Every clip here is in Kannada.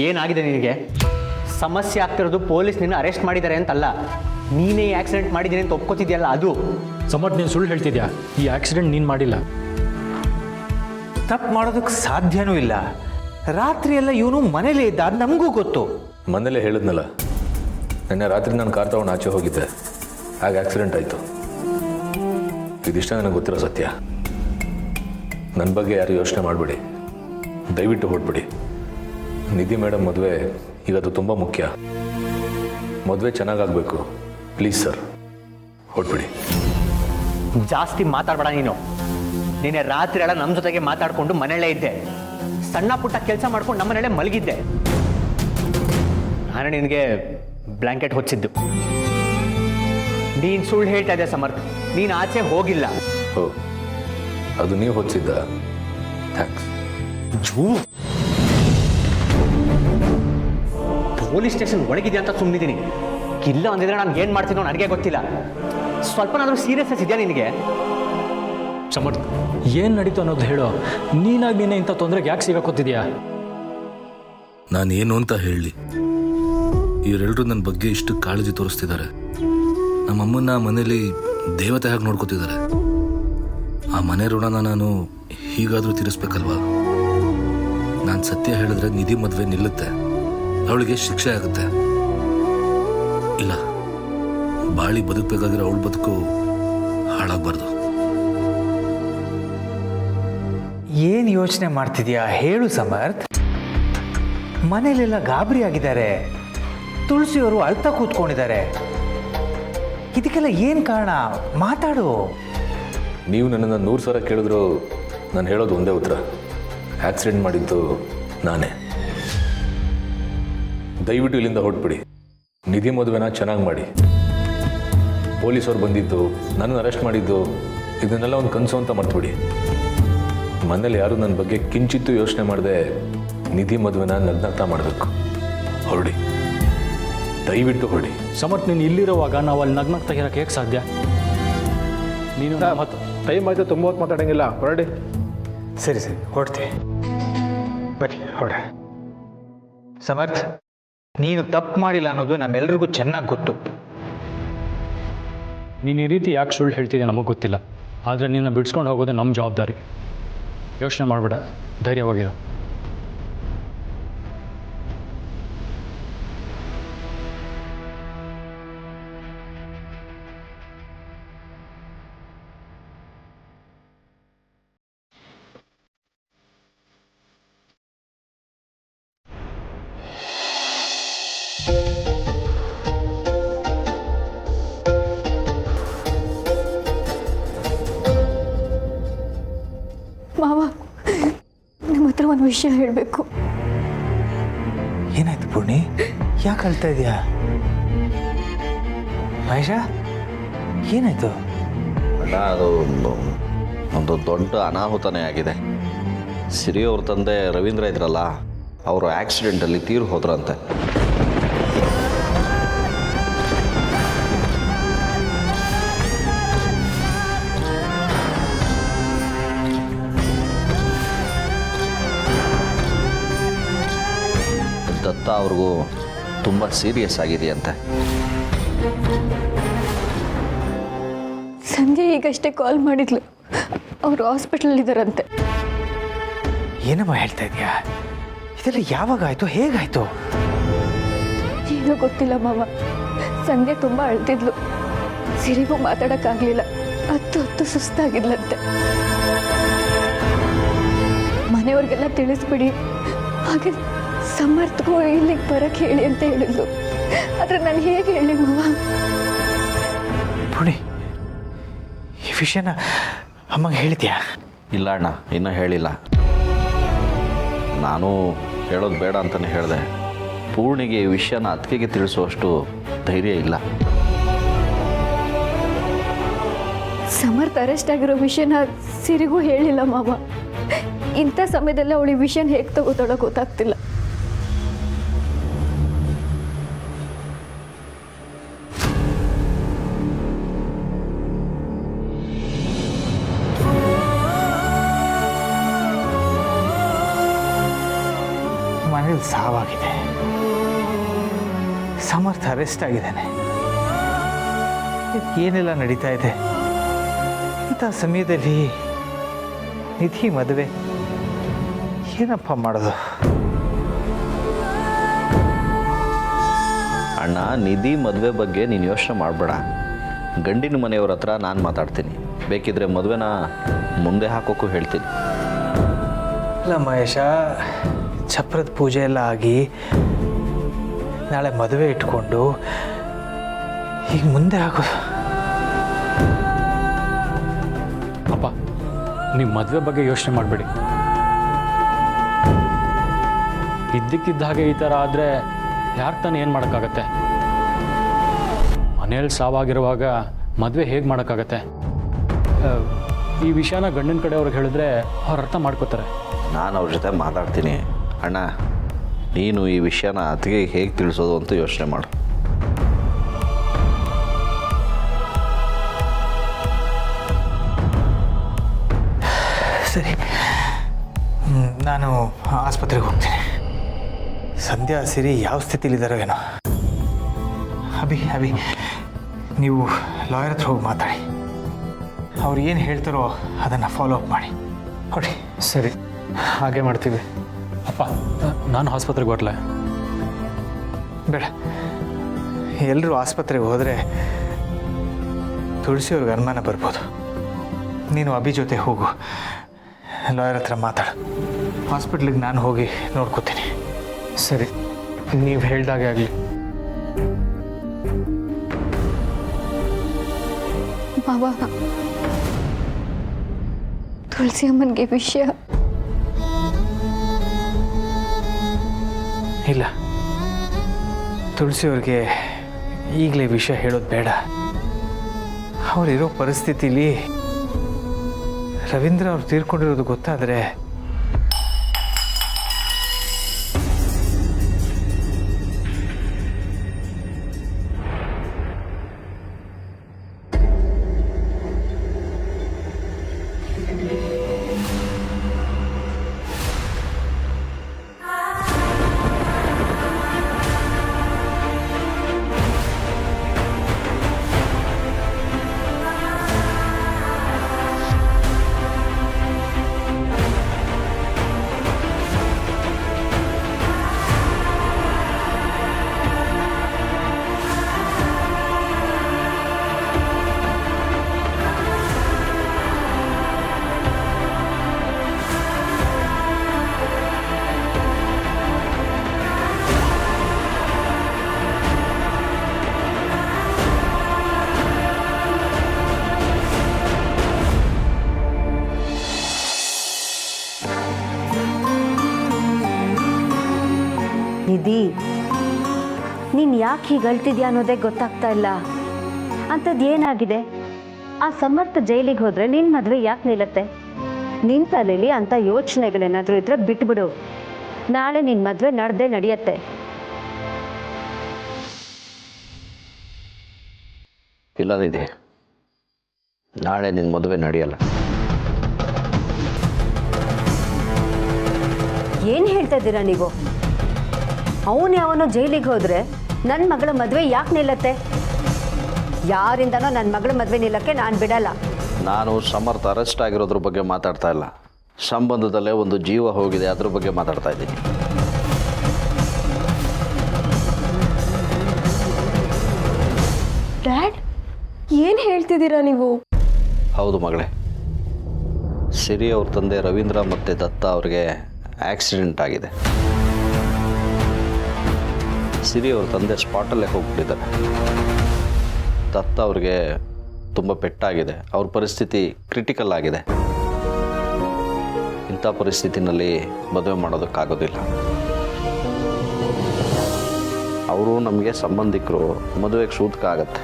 ಏನಾಗಿದೆ ನಿನಗೆ? ಸಮಸ್ಯೆ ಆಗ್ತಿರೋದು ಪೊಲೀಸ್ ನಿನ್ನ ಅರೆಸ್ಟ್ ಮಾಡಿದ್ದಾರೆ ಅಂತಲ್ಲ, ನೀನೇ ಆಕ್ಸಿಡೆಂಟ್ ಮಾಡಿದ್ದೀನಿ ಅಂತ ಒಪ್ಕೋತಿದ್ಯಲ್ಲ ಅದು. ಸಮರ್ಥ್, ನೀನು ಸುಳ್ಳು ಹೇಳ್ತಿದ್ಯಾ. ಈ ಆಕ್ಸಿಡೆಂಟ್ ನೀನು ಮಾಡಿಲ್ಲ. ತಪ್ಪು ಮಾಡೋದಕ್ಕೆ ಸಾಧ್ಯನೂ ಇಲ್ಲ. ರಾತ್ರಿ ಎಲ್ಲ ಇವನು ಮನೇಲೇ ಇದ್ದ, ಅದು ನಮಗೂ ಗೊತ್ತು. ಮನೇಲೆ ಹೇಳಿದ್ನಲ್ಲ, ನಿನ್ನೆ ರಾತ್ರಿ ನಾನು ಕಾರ್ ತಗೊಂಡು ಆಚೆ ಹೋಗಿದ್ದೆ, ಆಗ ಆಕ್ಸಿಡೆಂಟ್ ಆಯಿತು. ಇದಿಷ್ಟ ನನಗೆ ಗೊತ್ತಿರೋ ಸತ್ಯ. ನನ್ನ ಬಗ್ಗೆ ಯಾರು ಯೋಚನೆ ಮಾಡಬೇಡಿ, ದಯವಿಟ್ಟು ಹೊರಟ್ಬಿಡಿ. ನಿಧಿ ಮೇಡಮ್ ಮದುವೆ ಈಗ ಅದು ತುಂಬ ಮುಖ್ಯ. ಮದುವೆ ಚೆನ್ನಾಗಾಗಬೇಕು. Please sir, ಹೊರಟ್ಬಿಡಿ. ಜಾಸ್ತಿ ಮಾತಾಡಬೇಡ ನೀನು. ನಿನ್ನೆ ರಾತ್ರಿ ಎಲ್ಲ ನಮ್ಮ ಜೊತೆಗೆ ಮಾತಾಡಿಕೊಂಡು ಮನೆಯಲ್ಲೇ ಇದ್ದೆ, ಸಣ್ಣ ಪುಟ್ಟ ಕೆಲಸ ಮಾಡ್ಕೊಂಡು ನಮ್ಮ ಮನೆಯಲ್ಲೇ ಮಲಗಿದ್ದೆ. ನಾನು ನಿನಗೆ ಬ್ಲ್ಯಾಂಕೆಟ್ ಹೊಚ್ಚಿದ್ದು. ನೀನು ಸುಳ್ಳು ಹೇಳ್ತಾ ಇದ್ದೆ ಸಮರ್ಥ್, ನೀನು ಆಚೆ ಹೋಗಿಲ್ಲ. ಓ, ಅದು ನೀವು ಹೊಚ್ಚಿದ್ದ? ಥ್ಯಾಂಕ್ಸ್. ಪೊಲೀಸ್ ಸ್ಟೇಷನ್ ಒಳಗಿದೆಯಾ ಅಂತ ಸುಮ್ಮನಿದ್ದೀನಿ. ಇಲ್ಲ ಅಂದಿದ್ರೆ ನಾನು ಏನು ಮಾಡ್ತೀನೋ ನನಗೆ ಗೊತ್ತಿಲ್ಲ. ಸ್ವಲ್ಪನಾದರೂ ಸೀರಿಯಸ್ನೆಸ್ ಇದೆಯಾ ನಿನಗೆ? ಸಮರ್ಥ್, ಏನು ನಡೀತು ಅನ್ನೋದು ಹೇಳೋ. ನೀನಾಗಿ ನೀನೇ ಇಂಥ ತೊಂದರೆಗೆ ಯಾಕೆ ಸಿಗಾಕೋತಿದ್ಯಾ? ನಾನು ಏನು ಅಂತ ಹೇಳಲಿ? ಇವರೆಲ್ಲರೂ ನನ್ನ ಬಗ್ಗೆ ಇಷ್ಟು ಕಾಳಜಿ ತೋರಿಸ್ತಿದ್ದಾರೆ. ನಮ್ಮಮ್ಮನ್ನ ಮನೇಲಿ ದೇವತೆ ಹಾಗೆ ನೋಡ್ಕೋತಿದ್ದಾರೆ. ಆ ಮನೆ ಋಣನ ನಾನು ಹೀಗಾದರೂ ತೀರಿಸ್ಬೇಕಲ್ವಾ? ನಾನು ಸತ್ಯ ಹೇಳಿದ್ರೆ ನಿಧಿ ಮದುವೆ ನಿಲ್ಲುತ್ತೆ, ಅವಳಿಗೆ ಶಿಕ್ಷೆ ಆಗುತ್ತೆ. ಇಲ್ಲ, ಬಾಳಿ ಬದುಕಬೇಕಾಗಿರೋ ಅವಳ ಬದುಕು ಹಾಳಾಗಬಾರ್ದು. ಏನು ಯೋಚನೆ ಮಾಡ್ತಿದ್ಯಾ ಹೇಳು ಸಮರ್ಥ್. ಮನೇಲೆಲ್ಲ ಗಾಬರಿ ಆಗಿದ್ದಾರೆ, ತುಳಸಿಯವರು ಅಳ್ತಾ ಕೂತ್ಕೊಂಡಿದ್ದಾರೆ. ಇದಕ್ಕೆಲ್ಲ ಏನು ಕಾರಣ? ಮಾತಾಡು. ನೀವು ನನ್ನನ್ನು 100 ಸಲ ಕೇಳಿದ್ರು ನಾನು ಹೇಳೋದು ಒಂದೇ ಉತ್ತರ. ಆಕ್ಸಿಡೆಂಟ್ ಮಾಡಿದ್ದು ನಾನೇ. ದಯವಿಟ್ಟು ಇಲ್ಲಿಂದ ಹೊರಟ್ಬಿಡಿ. ನಿಧಿ ಮದುವೆನ ಚೆನ್ನಾಗಿ ಮಾಡಿ. ಪೊಲೀಸವ್ರು ಬಂದಿದ್ದು, ನನ್ನನ್ನು ಅರೆಸ್ಟ್ ಮಾಡಿದ್ದು, ಇದನ್ನೆಲ್ಲ ಒಂದು ಕನಸು ಅಂತ ಮರ್ತ್ಬಿಡಿ. ಮನೇಲಿ ಯಾರು ನನ್ನ ಬಗ್ಗೆ ಕಿಂಚಿತ್ತೂ ಯೋಚನೆ ಮಾಡದೆ ನಿಧಿ ಮದುವೆನ ನಗ್ನಗ್ತಾ ಮಾಡಬೇಕು. ಹೊರಡಿ, ದಯವಿಟ್ಟು ಹೊರಡಿ. ಸಮರ್ಥ್, ನೀನು ಇಲ್ಲಿರುವಾಗ ನಾವು ಅಲ್ಲಿ ನಗ್ನಗ್ತಾ ಇರೋಕ್ಕೆ ಹೇಗೆ ಸಾಧ್ಯ? ನೀನು ಮತ್ತು ಟೈಮ್ ಆಯಿತು, ತುಂಬ ಹೊತ್ತು ಮಾತಾಡೋಂಗಿಲ್ಲ, ಹೊರಡಿ. ಸರಿ ಸರಿ, ಹೊರಡ್ತೀವಿ. ಬನ್ನಿ ಹೊರ. ಸಮರ್ಥ್, ನೀನು ತಪ್ಪು ಮಾಡಿಲ್ಲ ಅನ್ನೋದು ನಮ್ಮೆಲ್ರಿಗೂ ಚೆನ್ನಾಗಿ ಗೊತ್ತು. ನೀನು ಈ ರೀತಿ ಯಾಕೆ ಸುಳ್ಳು ಹೇಳ್ತಿದ್ದೆ ನಮಗೆ ಗೊತ್ತಿಲ್ಲ, ಆದರೆ ನಿನ್ನ ಬಿಡಿಸ್ಕೊಂಡು ಹೋಗೋದು ನಮ್ಮ ಜವಾಬ್ದಾರಿ. ಯೋಚನೆ ಮಾಡಬೇಡ, ಧೈರ್ಯವಾಗಿರು. ಮಾವ, ನಿಮ್ಮ ಹತ್ರ ಒಂದು ವಿಷಯ ಹೇಳಬೇಕು. ಏನಾಯ್ತು ಪೂರ್ಣಿ? ಯಾಕೆ ಅಳ್ತಾ ಇದೆಯಾ? ಮಹೇಶ, ಏನಾಯ್ತು? ಅಣ್ಣ, ಅದು ಒಂದು ದೊಡ್ಡ ಅನಾಹುತನೇ ಆಗಿದೆ. ಸಿರಿ ಅವ್ರ ತಂದೆ ರವೀಂದ್ರ ಇದ್ರಲ್ಲ, ಅವರು ಆಕ್ಸಿಡೆಂಟಲ್ಲಿ ತೀರು ಹೋದ್ರಂತೆ. ದತ್ತ ಅವ್ರಿಗೂ ತುಂಬ ಸೀರಿಯಸ್ ಆಗಿದೆಯಂತೆ. ಸಂಜೆ ಈಗಷ್ಟೇ ಕಾಲ್ ಮಾಡಿದ್ಲು, ಅವರು ಹಾಸ್ಪಿಟಲಲ್ಲಿದ್ದಾರಂತೆ. ಏನಮ್ಮ ಹೇಳ್ತಾ ಇದೆಯಾ? ಇದೆಲ್ಲ ಯಾವಾಗ ಆಯಿತು, ಹೇಗಾಯಿತು? ಏನೂ ಗೊತ್ತಿಲ್ಲ ಮಾವ. ಸಂಜೆ ತುಂಬ ಅಳ್ತಿದ್ಲು, ಸಿರಿಗೂ ಮಾತಾಡೋಕ್ಕಾಗಲಿಲ್ಲ, ಹತ್ತು ಸುಸ್ತಾಗಿದ್ಲಂತೆ. ಮನೆಯವ್ರಿಗೆಲ್ಲ ತಿಳಿಸ್ಬಿಡಿ, ಹಾಗೆ ಸಮರ್ಥಗೂ ಇಲ್ಲಿಗೆ ಬರೋಕ್ಕೆ ಹೇಳಿ ಅಂತ ಹೇಳಿದ್ಲು. ಆದರೆ ನಾನು ಹೇಗೆ ಹೇಳಿ ಮಾವ? ಪುಣಿ, ಈ ವಿಷಯನ ಅಮ್ಮಗೆ ಹೇಳಿದ್ಯಾ? ಇಲ್ಲ ಅಣ್ಣ, ಇನ್ನೂ ಹೇಳಿಲ್ಲ. ನಾನು ಹೇಳೋದು ಬೇಡ ಅಂತಲೇ ಹೇಳಿದೆ. ಪೂರ್ಣಿಗೆ ಈ ವಿಷಯನ ಅತ್ತಿಗೆಗೆ ತಿಳಿಸುವಷ್ಟು ಧೈರ್ಯ ಇಲ್ಲ. ಸಮರ್ಥ ಅರೆಸ್ಟ್ ಆಗಿರೋ ವಿಷಯನ ಸಿರಿಗೂ ಹೇಳಿಲ್ಲ ಮಾವ. ಇಂಥ ಸಮಯದಲ್ಲಿ ಅವಳು ಈ ವಿಷಯನ ಹೇಗೆ ತಗೋತಾಳೋ ಗೊತ್ತಾಗ್ತಿಲ್ಲ. ಮನೇಲಿ ಮನೇಲಿ ಸಾವಾಗಿದೆ, ಸಮರ್ಥ ಅರೆಸ್ಟ್ ಆಗಿದ್ದಾನೆ. ಏನೆಲ್ಲ ನಡೀತಾ ಇದೆ ಇಂಥ ಸಮಯದಲ್ಲಿ ನಿಧಿ ಮದುವೆ ಏನಪ್ಪ ಮಾಡೋದು? ಅಣ್ಣ, ನಿಧಿ ಮದುವೆ ಬಗ್ಗೆ ನೀನು ಯೋಚನೆ ಮಾಡಬೇಡ. ಗಂಡಿನ ಮನೆಯವ್ರ ಹತ್ರ ನಾನು ಮಾತಾಡ್ತೀನಿ. ಬೇಕಿದ್ರೆ ಮದುವೆನ ಮುಂದೆ ಹಾಕೋಕ್ಕೂ ಹೇಳ್ತೀನಿ. ಇಲ್ಲ ಮಹೇಶ, ಚಪ್ರದ ಪೂಜೆ ಎಲ್ಲ ಆಗಿ ನಾಳೆ ಮದುವೆ ಇಟ್ಕೊಂಡು ಈಗ ಮುಂದೆ ಆಗೋದು. ಅಪ್ಪ, ನೀವು ಮದುವೆ ಬಗ್ಗೆ ಯೋಚನೆ ಮಾಡಬೇಡಿ. ಇದ್ದಕ್ಕಿದ್ದ ಹಾಗೆ ಈ ಥರ ಆದರೆ ಯಾರು ತಾನೇ ಏನು ಮಾಡೋಕ್ಕಾಗತ್ತೆ? ಮನೇಲಿ ಸಾವಾಗಿರುವಾಗ ಮದುವೆ ಹೇಗೆ ಮಾಡೋಕ್ಕಾಗತ್ತೆ? ಈ ವಿಷಯನ ಗಂಡಿನ ಕಡೆಯವ್ರಿಗೆ ಹೇಳಿದ್ರೆ ಅವ್ರು ಅರ್ಥ ಮಾಡ್ಕೋತಾರೆ. ನಾನು ಅವ್ರ ಜೊತೆ ಮಾತಾಡ್ತೀನಿ. ಅಣ್ಣ, ನೀನು ಈ ವಿಷಯನ ಅತ್ತಿಗೆ ಹೇಗೆ ತಿಳಿಸೋದು ಅಂತ ಯೋಚನೆ ಮಾಡು. ಸರಿ, ನಾನು ಆಸ್ಪತ್ರೆಗೆ ಹೋಗ್ತೀನಿ. ಸಂಧ್ಯಾ ಸಿರಿ ಯಾವ ಸ್ಥಿತಿಲಿದ್ದಾರೋ ಏನೋ. ಅಭಿ ನೀವು ಲಾಯರ್ ಹತ್ರ ಹೋಗಿ ಮಾತಾಡಿ. ಅವ್ರು ಏನು ಹೇಳ್ತಾರೋ ಅದನ್ನು ಫಾಲೋ ಅಪ್ ಮಾಡಿ ಕೊಡಿ. ಸರಿ, ಹಾಗೆ ಮಾಡ್ತೀವಿ. ಅಪ್ಪ, ನಾನು ಆಸ್ಪತ್ರೆಗೆ ಬರಲೇ? ಬೇಡ, ಎಲ್ಲರೂ ಆಸ್ಪತ್ರೆಗೆ ಹೋದರೆ ತುಳಸಿಯವ್ರಿಗೆ ಅನುಮಾನ ಬರ್ಬೋದು. ನೀನು ಅಭಿ ಜೊತೆ ಹೋಗು, ಲಾಯರ್ ಹತ್ರ ಮಾತಾಡು. ಹಾಸ್ಪಿಟ್ಲಿಗೆ ನಾನು ಹೋಗಿ ನೋಡ್ಕೋತೀನಿ. ಸರಿ, ನೀವು ಹೇಳ್ದಾಗೆ ಆಗಲಿ. ಮಾವ, ತುಳಸಿ ಅಮ್ಮನಿಗೆ ವಿಷಯ ಇಲ್ಲ, ತುಳಸಿಯವ್ರಿಗೆ ಈಗಲೇ ವಿಷಯ ಹೇಳೋದು ಬೇಡ. ಅವರಿರೋ ಪರಿಸ್ಥಿತಿಲಿ ರವೀಂದ್ರ ಅವ್ರು ತೀರ್ಕೊಂಡಿರೋದು ಗೊತ್ತಾದರೆ ನಿಧಿ, ನೀನು ಯಾಕೆ ಹೀಗೆ ಅಳ್ತಿದ್ಯಾ ಅನ್ನೋದೇ ಗೊತ್ತಾಗ್ತಾ ಇಲ್ಲ. ಅಂಥದ್ದು ಏನಾಗಿದೆ? ಆ ಸಮರ್ಥ ಜೈಲಿಗೆ ಹೋದರೆ ನಿನ್ನ ಮದುವೆ ಯಾಕೆ ನಿಲ್ಲತ್ತೆ? ನಿನ್ನ ತಲೆಯಲ್ಲಿ ಅಂಥ ಯೋಚನೆಗಳೇನಾದರೂ ಇದ್ರೆ ಬಿಟ್ಬಿಡು. ನಾಳೆ ನಿನ್ನ ಮದುವೆ ನಡೆಯುತ್ತೆ. ಇಲ್ಲ ನಿಧಿ, ನಾಳೆ ನಿನ್ನ ಮದುವೆ ನಡೆಯಲ್ಲ. ಏನು ಹೇಳ್ತಾ ಇದ್ದೀರಾ ನೀವು? ಅವನು ಜೈಲಿಗೆ ಹೋದರೆ ನನ್ನ ಮಗಳ ಮದುವೆ ಯಾಕೆ ನಿಲ್ಲತ್ತೆ? ಯಾರಿಂದನೋ ನನ್ನ ಮಗಳ ಮದುವೆ ನಿಲ್ಲಕ್ಕೆ ನಾನು ಬಿಡಲ್ಲ. ನಾನು ಸಮರ್ಥ ಅರೆಸ್ಟ್ ಆಗಿರೋದ್ರ ಬಗ್ಗೆ ಮಾತಾಡ್ತಾ ಇಲ್ಲ. ಸಂಬಂಧದಲ್ಲೇ ಒಂದು ಜೀವ ಹೋಗಿದೆ, ಅದ್ರ ಬಗ್ಗೆ ಮಾತಾಡ್ತಾ ಇದ್ದೀನಿ. ಡ್ಯಾಡ್, ಏನು ಹೇಳ್ತಿದ್ದೀರಾ ನೀವು? ಹೌದು ಮಗಳೇ, ಸಿರಿ ಅವ್ರ ತಂದೆ ರವೀಂದ್ರ ಮತ್ತು ದತ್ತ ಅವ್ರಿಗೆ ಆಕ್ಸಿಡೆಂಟ್ ಆಗಿದೆ. ಸಿರಿ ಅವ್ರ ತಂದೆ ಸ್ಪಾಟಲ್ಲೇ ಹೋಗ್ಬಿಟ್ಟಿದ್ದಾರೆ. ದತ್ತ ಅವ್ರಿಗೆ ತುಂಬ ಪೆಟ್ಟಾಗಿದೆ. ಅವ್ರ ಪರಿಸ್ಥಿತಿ ಕ್ರಿಟಿಕಲ್ ಆಗಿದೆ. ಇಂಥ ಪರಿಸ್ಥಿತಿನಲ್ಲಿ ಮದುವೆ ಮಾಡೋದಕ್ಕಾಗೋದಿಲ್ಲ. ಅವರು ನಮಗೆ ಸಂಬಂಧಿಕರು, ಮದುವೆಗೆ ಸೂತಕ ಆಗತ್ತೆ.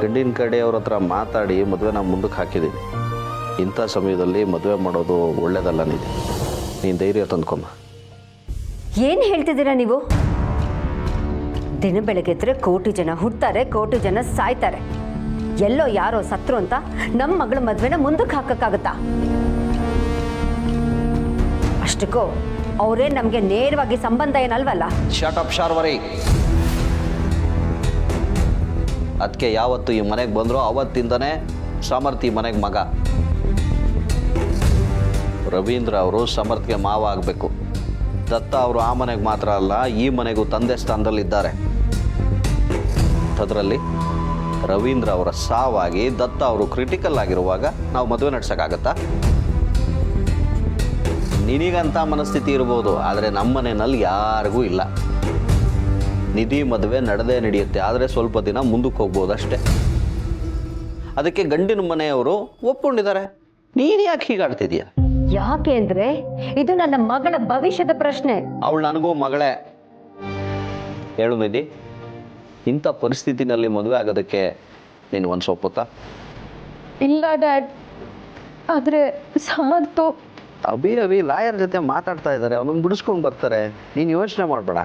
ಗಂಡಿನ ಕಡೆ ಅವ್ರ ಹತ್ರ ಮಾತಾಡಿ ಮದುವೆನ ಮುಂದಕ್ಕೆ ಹಾಕಿದ್ದೀನಿ. ಇಂಥ ಸಮಯದಲ್ಲಿ ಮದುವೆ ಮಾಡೋದು ಒಳ್ಳೆಯದಲ್ಲ. ನೀನು ಧೈರ್ಯ ತಂದ್ಕೊಮ್ಮ. ಏನು ಹೇಳ್ತಿದ್ದೀರಾ ನೀವು? ದಿನ ಬೆಳಗ್ಗೆದ್ರೆ ಕೋಟಿ ಜನ ಹುಡ್ತಾರೆ, ಕೋಟಿ ಜನ ಸಾಯ್ತಾರೆ. ಎಲ್ಲೋ ಯಾರೋ ಸತ್ರು ಅಂತ ನಮ್ಮ ಮಗಳ ಮದುವೆನ ಮುಂದಕ್ಕೆ ಹಾಕಕ್ಕಾಗತ್ತಾ? ಅಷ್ಟಕ್ಕೂ ಅವರೇ ನಮಗೆ ನೇರವಾಗಿ ಸಂಬಂಧ ಏನಲ್ವಲ್ಲ. Short up Sharvari. ಅದಕ್ಕೆ ಯಾವತ್ತು ಈ ಮನೆಗೆ ಬಂದರೂ ಅವತ್ತಿಂದನೇ ಸಮರ್ಥಿ ಮನೆಗೆ ಮಗ. ರವೀಂದ್ರ ಅವರು ಸಮರ್ಥ್ಗೆ ಮಾವ ಆಗಬೇಕು. ದತ್ತ ಅವರು ಆ ಮನೆಗೆ ಮಾತ್ರ ಅಲ್ಲ, ಈ ಮನೆಗೂ ತಂದೆ ಸ್ಥಾನದಲ್ಲಿದ್ದಾರೆ. ಅದರಲ್ಲಿ ರವೀಂದ್ರ ಅವರ ಸಾವಾಗಿ ದತ್ತ ಅವರು ಕ್ರಿಟಿಕಲ್ ಆಗಿರುವಾಗ ನಾವು ಮದುವೆ ನಡೆಸೋಕ್ಕಾಗತ್ತಾ? ನಿನಗಂತ ಮನಸ್ಥಿತಿ ಇರ್ಬೋದು, ಆದರೆ ನಮ್ಮ ಮನೆಯಲ್ಲಿ ಯಾರಿಗೂ ಇಲ್ಲ. ನಿಧಿ ಮದುವೆ ನಡೆಯುತ್ತೆ, ಆದರೆ ಸ್ವಲ್ಪ ದಿನ ಮುಂದಕ್ಕೆ ಹೋಗ್ಬೋದು ಅಷ್ಟೇ. ಅದಕ್ಕೆ ಗಂಡಿನ ಮನೆಯವರು ಒಪ್ಕೊಂಡಿದ್ದಾರೆ. ನೀನು ಯಾಕೆ ಹೀಗಾಡ್ತಿದೀಯ? ಯಾಕೆ ಅಂದ್ರೆ ಇದು ನನ್ನ ಮಗಳ ಭವಿಷ್ಯದ ಪ್ರಶ್ನೆ. ಅವಳು ನನಗೂ ಮಗಳೇ. ಹೇಳು ನಿಧಿ, ಇಂಥ ಪರಿಸ್ಥಿತಿನಲ್ಲಿ ಮದುವೆ ಆಗೋದಕ್ಕೆ ನೀನು ಒಂದು ಸೊಪ್ಪುತ್ತಾ? ಇಲ್ಲ ಡ್ಯಾಡ್, ಆದರೆ ಸಮರ್ಥು ಅಭಿ ಲಾಯರ್ ಜೊತೆ ಮಾತಾಡ್ತಾ ಇದ್ದಾರೆ, ಅವನನ್ನು ಬಿಡಿಸ್ಕೊಂಡು ಬರ್ತಾರೆ. ನೀನು ಯೋಚನೆ ಮಾಡಬೇಡ.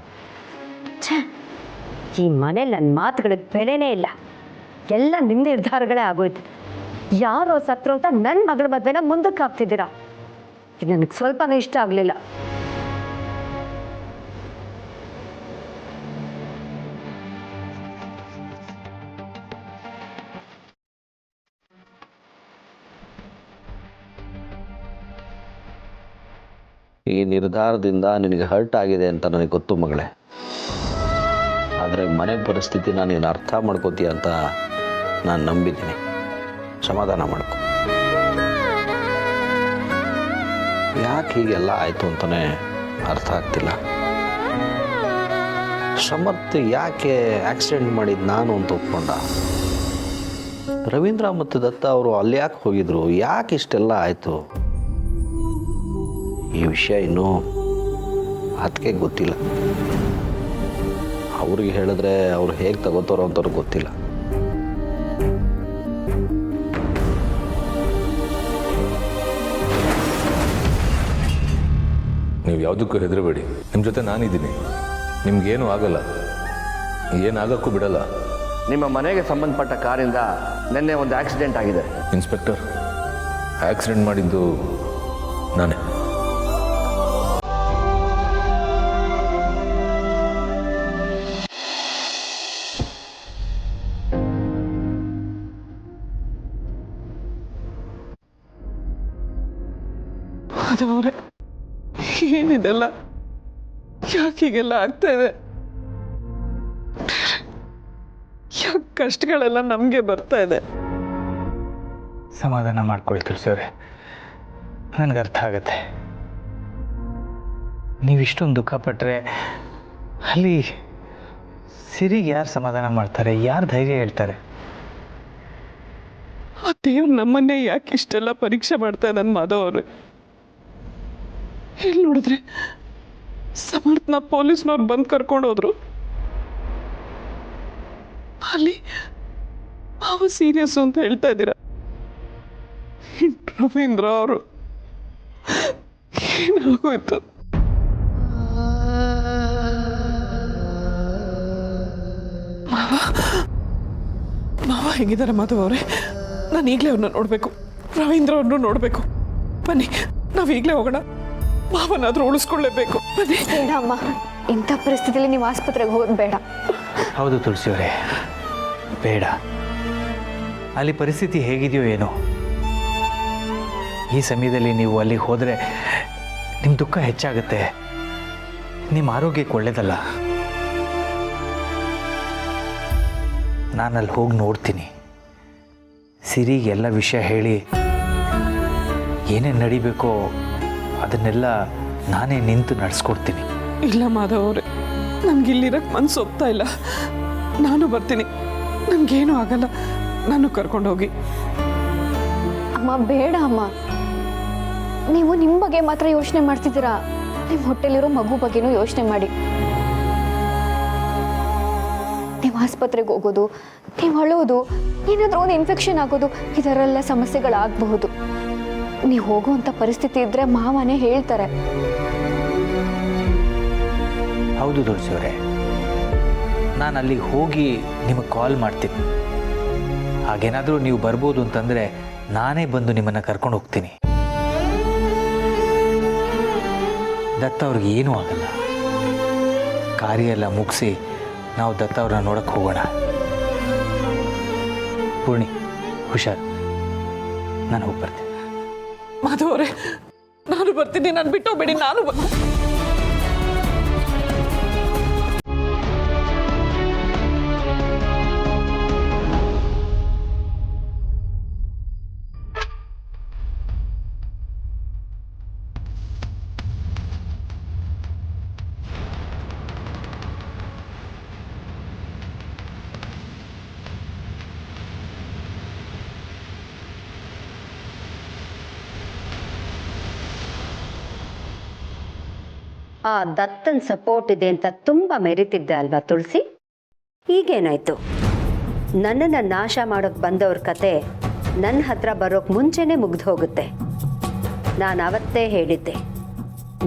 ಈ ಮನೇಲಿ ನನ್ನ ಮಾತುಗಳಿಗೆ ಬೆಲೆನೇ ಇಲ್ಲ. ಎಲ್ಲ ನಿಮ್ಮ ನಿರ್ಧಾರಗಳೇ ಆಗೋಯ್ತು. ಯಾರೋ ಸತ್ರು ಅಂತ ನನ್ನ ಮಗಳ ಮದುವೆನ ಮುಂದಕ್ಕೆ ಹಾಕ್ತಿದ್ದೀರಾ. ಇದು ನನಗೆ ಸ್ವಲ್ಪನೂ ಇಷ್ಟ ಆಗಲಿಲ್ಲ. ಈ ನಿರ್ಧಾರದಿಂದ ನಿನಗೆ ಹರ್ಟ್ ಆಗಿದೆ ಅಂತ ನನಗೆ ಗೊತ್ತು ಮಗಳೇ. ಆದರೆ ಮನೆ ಪರಿಸ್ಥಿತಿನ ನೀನು ಅರ್ಥ ಮಾಡ್ಕೋತೀಯ ಅಂತ ನಾನು ನಂಬಿದ್ದೀನಿ. ಸಮಾಧಾನ ಮಾಡ್ಕೊ. ಯಾಕೆ ಹೀಗೆಲ್ಲ ಆಯಿತು ಅಂತಲೇ ಅರ್ಥ ಆಗ್ತಿಲ್ಲ. ಸಮರ್ಥ್ ಯಾಕೆ ಆಕ್ಸಿಡೆಂಟ್ ಮಾಡಿದ್ದು ನಾನು ಅಂತ ಒಪ್ಕೊಂಡ? ರವೀಂದ್ರ ಮತ್ತು ದತ್ತ ಅವರು ಅಲ್ಲಿ ಯಾಕೆ ಹೋಗಿದ್ರು? ಯಾಕೆ ಇಷ್ಟೆಲ್ಲ ಆಯಿತು? ಈ ವಿಷಯ ಇನ್ನೂ ಅದಕ್ಕೆ ಗೊತ್ತಿಲ್ಲ. ಅವ್ರಿಗೆ ಹೇಳಿದ್ರೆ ಅವ್ರು ಹೇಗೆ ತಗೋತಾರೋ ಅಂತವ್ರಿಗೆ ಗೊತ್ತಿಲ್ಲ. ನೀವು ಯಾವುದಕ್ಕೂ ಹೆದರಬೇಡಿ, ನಿಮ್ಮ ಜೊತೆ ನಾನಿದ್ದೀನಿ. ನಿಮ್ಗೇನು ಆಗಲ್ಲ, ಏನಾಗಕ್ಕೂ ಬಿಡಲ್ಲ. ನಿಮ್ಮ ಮನೆಗೆ ಸಂಬಂಧಪಟ್ಟ ಕಾರಿಂದ ನಿನ್ನೆ ಒಂದು ಆಕ್ಸಿಡೆಂಟ್ ಆಗಿದೆ. ಇನ್ಸ್ಪೆಕ್ಟರ್, ಆಕ್ಸಿಡೆಂಟ್ ಮಾಡಿದ್ದು ನಾನೇ. ಅವರೇ, ಏನಿದೆಲ್ಲ? ಯಾಕೆ ಹೀಗೆಲ್ಲ ಆಗ್ತಾ ಇದೆ? ಯಾಕೆ ಕಷ್ಟಗಳೆಲ್ಲ ನಮಗೆ ಬರ್ತಾ ಇದೆ? ಸಮಾಧಾನ ಮಾಡ್ಕೊಳ್ಳಿ ತುಳಸಿಯವರೇ, ನನಗೆ ಅರ್ಥ ಆಗತ್ತೆ. ನೀವಿಷ್ಟೊಂದು ದುಃಖ ಪಟ್ಟರೆ ಅಲ್ಲಿ ಸಿರಿಗೆ ಯಾರು ಸಮಾಧಾನ ಮಾಡ್ತಾರೆ? ಯಾರು ಧೈರ್ಯ ಹೇಳ್ತಾರೆ? ಆ ದೇವ್ರು ನಮ್ಮನ್ನೇ ಯಾಕೆ ಇಷ್ಟೆಲ್ಲ ಪರೀಕ್ಷೆ ಮಾಡ್ತಾ ಇದ್ದಾನೆ ಮಾಧವ್ ಅವ್ರೆ? ಇಲ್ಲಿ ನೋಡಿದ್ರೆ ಸಮರ್ಥನ ಪೊಲೀಸ್ನವ್ರು ಬಂದು ಕರ್ಕೊಂಡು ಹೋದ್ರು. ಅಲ್ಲಿ ಮಾವ ಸೀರಿಯಸ್ ಅಂತ ಹೇಳ್ತಾ ಇದ್ದೀರಾ. ರವೀಂದ್ರ ಅವರು ಏನಾಗೋಯ್ತು? ಮಾವ ಹೇಗಿದ್ದಾರೆ ಮಾಧವ್ ಅವರೇ? ನಾನು ಈಗಲೇ ಅವ್ರನ್ನ ನೋಡಬೇಕು, ರವೀಂದ್ರ ಅವ್ರನ್ನೂ ನೋಡಬೇಕು. ಬನ್ನಿ, ನಾವು ಈಗಲೇ ಹೋಗೋಣ. ಮಾವನಾದ್ರೂ ಉಳಿಸ್ಕೊಳ್ಳೇಬೇಕು. ಬನ್ನಿ. ಬೇಡ ಅಮ್ಮ, ಇಂಥ ಪರಿಸ್ಥಿತಿಯಲ್ಲಿ ನೀವು ಆಸ್ಪತ್ರೆಗೆ ಹೋಗೋದು ಬೇಡ. ಹೌದು ತುಳಸಿಯವರೇ, ಬೇಡ. ಅಲ್ಲಿ ಪರಿಸ್ಥಿತಿ ಹೇಗಿದೆಯೋ ಏನೋ. ಈ ಸಮಯದಲ್ಲಿ ನೀವು ಅಲ್ಲಿಗೆ ಹೋದರೆ ನಿಮ್ಮ ದುಃಖ ಹೆಚ್ಚಾಗುತ್ತೆ, ನಿಮ್ಮ ಆರೋಗ್ಯಕ್ಕೆ ಒಳ್ಳೆಯದಲ್ಲ. ನಾನಲ್ಲಿ ಹೋಗಿ ನೋಡ್ತೀನಿ. ಸಿರಿಗೆ ಎಲ್ಲ ವಿಷಯ ಹೇಳಿ ಏನೇನು ನಡಿಬೇಕೋ ಅದನ್ನೆಲ್ಲ ನಾನೇ ನಿಂತು ನಡೆಸ್ಕೊಡ್ತೀನಿ. ಇಲ್ಲ ಮಾಧವ್ ಅವರೇ, ನಮ್ಗೆ ಇಲ್ಲಿರಕ್ಕೆ ಮನಸ್ಸು ಒಪ್ತಾ ಇಲ್ಲ. ನಾನು ಬರ್ತೀನಿ, ನನಗೇನು ಆಗಲ್ಲ. ನಾನು ಕರ್ಕೊಂಡೋಗಿ. ಅಮ್ಮ ಬೇಡ ಅಮ್ಮ, ನೀವು ನಿಮ್ಮ ಬಗ್ಗೆ ಮಾತ್ರ ಯೋಚನೆ ಮಾಡ್ತಿದ್ದೀರಾ. ನಿಮ್ಮ ಹೊಟ್ಟೆಲಿರೋ ಮಗು ಬಗ್ಗೆನೂ ಯೋಚನೆ ಮಾಡಿ. ನೀವು ಆಸ್ಪತ್ರೆಗೆ ಹೋಗೋದು, ನೀವು ಅಳೋದು, ಏನಾದರೂ ಒಂದು ಇನ್ಫೆಕ್ಷನ್ ಆಗೋದು, ಇದರೆಲ್ಲ ಸಮಸ್ಯೆಗಳಾಗಬಹುದು. ನೀವು ಹೋಗುವಂಥ ಪರಿಸ್ಥಿತಿ ಇದ್ದರೆ ಮಾವನೇ ಹೇಳ್ತಾರೆ. ಹೌದು ತುಳಸಿಯವರೇ, ನಾನು ಅಲ್ಲಿಗೆ ಹೋಗಿ ನಿಮಗೆ ಕಾಲ್ ಮಾಡ್ತೀನಿ. ಹಾಗೇನಾದರೂ ನೀವು ಬರ್ಬೋದು ಅಂತಂದರೆ ನಾನೇ ಬಂದು ನಿಮ್ಮನ್ನು ಕರ್ಕೊಂಡು ಹೋಗ್ತೀನಿ. ದತ್ತ ಅವ್ರಿಗೆ ಏನೂ ಆಗಲ್ಲ. ಕಾರ್ಯ ಎಲ್ಲ ಮುಗಿಸಿ ನಾವು ದತ್ತ ಅವ್ರನ್ನ ನೋಡಕ್ಕೆ ಹೋಗೋಣ. ಪೂರ್ಣಿ, ಹುಷಾರು. ನಾನು ಹೋಗಿ ಬರ್ತೀನಿ. ಮಾಧವ್ ಅವರೇ, ನಾನು ಬರ್ತೀನಿ. ನಾನು ಬಿಟ್ಟೋಗ್ಬೇಡಿ, ನಾನು ಆ ದತ್ತನ್ ಸಪೋರ್ಟ್ ಇದೆ ಅಂತ ತುಂಬ ಮೆರಿತಿದ್ದೆ ಅಲ್ವಾ ತುಳಸಿ? ಈಗೇನಾಯ್ತು? ನನ್ನನ್ನು ನಾಶ ಮಾಡೋಕ್ಕೆ ಬಂದವ್ರ ಕತೆ ನನ್ನ ಹತ್ರ ಬರೋಕ್ಕೆ ಮುಂಚೆನೇ ಮುಗ್ದು ಹೋಗುತ್ತೆ. ನಾನು ಅವತ್ತೇ ಹೇಳಿದ್ದೆ,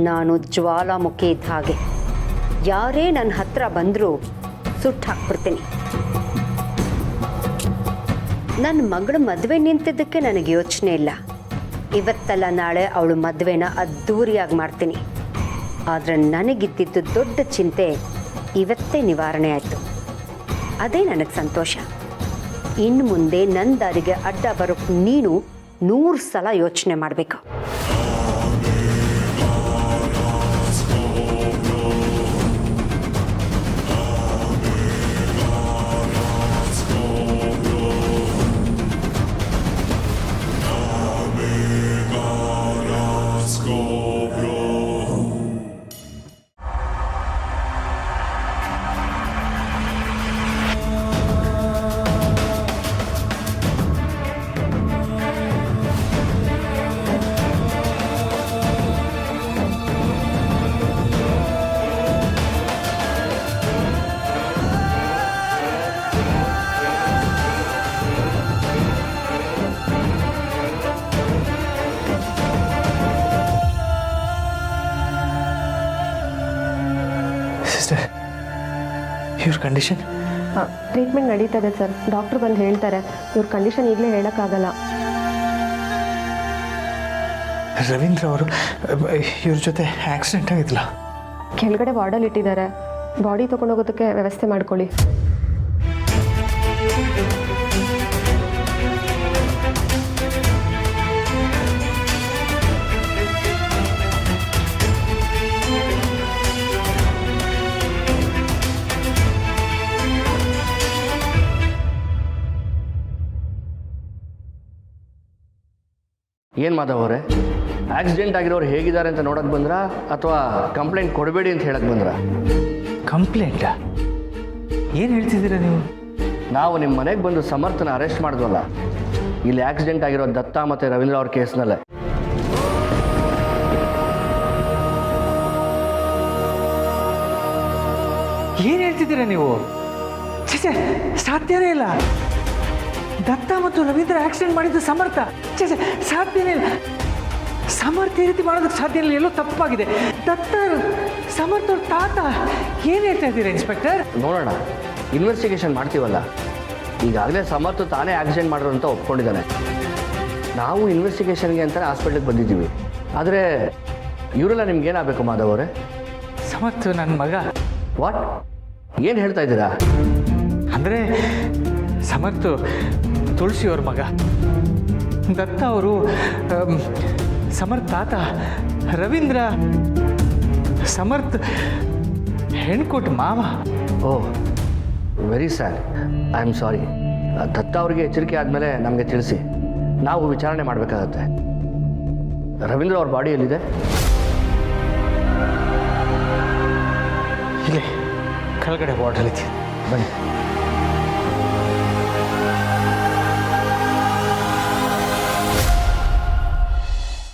ನಾನು ಜ್ವಾಲಾಮುಖಿ ಇದ್ದ ಹಾಗೆ. ಯಾರೇ ನನ್ನ ಹತ್ರ ಬಂದರೂ ಸುಟ್ಟು ಹಾಕ್ಬಿಡ್ತೀನಿ. ನನ್ನ ಮಗಳ ಮದುವೆ ನಿಂತಿದ್ದಕ್ಕೆ ನನಗೆ ಯೋಚನೆ ಇಲ್ಲ. ಇವತ್ತಲ್ಲ ನಾಳೆ ಅವಳು ಮದುವೆನ ಅದ್ಧೂರಿಯಾಗಿ ಮಾಡ್ತೀನಿ. ಆದರೆ ನನಗಿದ್ದಿದ್ದು ದೊಡ್ಡ ಚಿಂತೆ ಇವತ್ತೇ ನಿವಾರಣೆ ಆಯಿತು. ಅದೇ ನನಗೆ ಸಂತೋಷ. ಇನ್ನು ಮುಂದೆ ನನ್ನ ದಾರಿಗೆ ಅಡ್ಡ ಬರೋಕ್ಕೆ ನೀನು 100 ಸಲ ಯೋಚನೆ ಮಾಡಬೇಕು. ಸಿಸ್ಟರ್, ಇವ್ರ ಕಂಡೀಷನ್? ಟ್ರೀಟ್ಮೆಂಟ್ ನಡೀತದೆ ಸರ್. ಡಾಕ್ಟ್ರು ಬಂದು ಹೇಳ್ತಾರೆ. ಇವ್ರ ಕಂಡೀಷನ್ ಈಗಲೇ ಹೇಳೋಕ್ಕಾಗಲ್ಲ. ರವೀಂದ್ರ ಅವರು ಇವ್ರ ಜೊತೆ ಆಕ್ಸಿಡೆಂಟ್ ಆಗಿದ್ಲ? ಕೆಳಗಡೆ ವಾರ್ಡಲ್ಲಿ ಇಟ್ಟಿದ್ದಾರೆ. ಬಾಡಿ ತೊಗೊಂಡೋಗೋದಕ್ಕೆ ವ್ಯವಸ್ಥೆ ಮಾಡ್ಕೊಳ್ಳಿ. ಏನು ಮಾಧವ್ ಅವರೇ, ಆಕ್ಸಿಡೆಂಟ್ ಆಗಿರೋರು ಹೇಗಿದ್ದಾರೆ ಅಂತ ನೋಡೋಕೆ ಬಂದ್ರಾ ಅಥವಾ ಕಂಪ್ಲೇಂಟ್ ಕೊಡಬೇಡಿ ಅಂತ ಹೇಳಕ್ಕೆ ಬಂದ್ರಾ? ಕಂಪ್ಲೇಂಟಾ? ಏನು ಹೇಳ್ತಿದ್ದೀರಾ ನೀವು? ನಾವು ನಿಮ್ಮ ಮನೆಗೆ ಬಂದು ಸಮರ್ಥನ ಅರೆಸ್ಟ್ ಮಾಡಿದ್ವಲ್ಲ, ಇಲ್ಲಿ ಆಕ್ಸಿಡೆಂಟ್ ಆಗಿರೋ ದತ್ತ ಮತ್ತು ರವೀಂದ್ರ ಅವ್ರ ಕೇಸ್ನಲ್ಲೇ. ಏನು ಹೇಳ್ತಿದ್ದೀರಾ ನೀವು? ಛೇ, ಸಾಧ್ಯನೇ ಇಲ್ಲ. ದತ್ತ ಮತ್ತು ರವೀಂದ್ರ ಆಕ್ಸಿಡೆಂಟ್ ಮಾಡಿದ್ದು ಸಮರ್ಥ. ಛೇ, ಸಾಧ್ಯನೇ ಇಲ್ಲ. ಸಮರ್ಥ ಈ ರೀತಿ ಮಾಡೋದಕ್ಕೆ ಸಾಧ್ಯ ಇಲ್ಲ. ಎಲ್ಲೋ ತಪ್ಪಾಗಿದೆ. ದತ್ತ ಸಮರ್ಥ ಅವ್ರ ತಾತ. ಏನು ಹೇಳ್ತಾ ಇದ್ದೀರಾ ಇನ್ಸ್ಪೆಕ್ಟರ್? ನೋಡೋಣ, ಇನ್ವೆಸ್ಟಿಗೇಷನ್ ಮಾಡ್ತೀವಲ್ಲ. ಈಗಾಗಲೇ ಸಮರ್ಥ ತಾನೇ ಆಕ್ಸಿಡೆಂಟ್ ಮಾಡಿರೋ ಅಂತ ಒಪ್ಕೊಂಡಿದ್ದಾನೆ. ನಾವು ಇನ್ವೆಸ್ಟಿಗೇಷನ್ಗೆ ಅಂತಲೇ ಹಾಸ್ಪಿಟ್ಲಿಗೆ ಬಂದಿದ್ದೀವಿ. ಆದರೆ ಇವರೆಲ್ಲ ನಿಮ್ಗೇನಾಗಬೇಕು ಮಾಧವ್ ಅವರೇ? ಸಮರ್ಥ ನನ್ನ ಮಗ. ವಾಟ್? ಏನು ಹೇಳ್ತಾ ಇದ್ದೀರಾ? ಅಂದರೆ ಸಮರ್ಥ ತುಳಸಿ ಅವ್ರ ಮಗ. ದತ್ತ ಅವರು ಸಮರ್ಥ ತಾತ. ರವೀಂದ್ರ ಸಮರ್ಥ ಹೆಣ್ಕೊಟ್ಟು ಮಾವ. Oh, very sad. I am sorry. Datta ಅವರಿಗೆ ಎಚ್ಚರಿಕೆ ಆದಮೇಲೆ ನಮಗೆ ತಿಳಿಸಿ, ನಾವು ವಿಚಾರಣೆ ಮಾಡಬೇಕಾಗತ್ತೆ. ರವೀಂದ್ರ ಅವ್ರ ಬಾಡಿ ಎಲ್ಲಿದೆ? ಇಲ್ಲೇ ಕೆಳಗಡೆ ವಾರ್ಡಲ್ಲಿದೆ. ಬನ್ನಿ.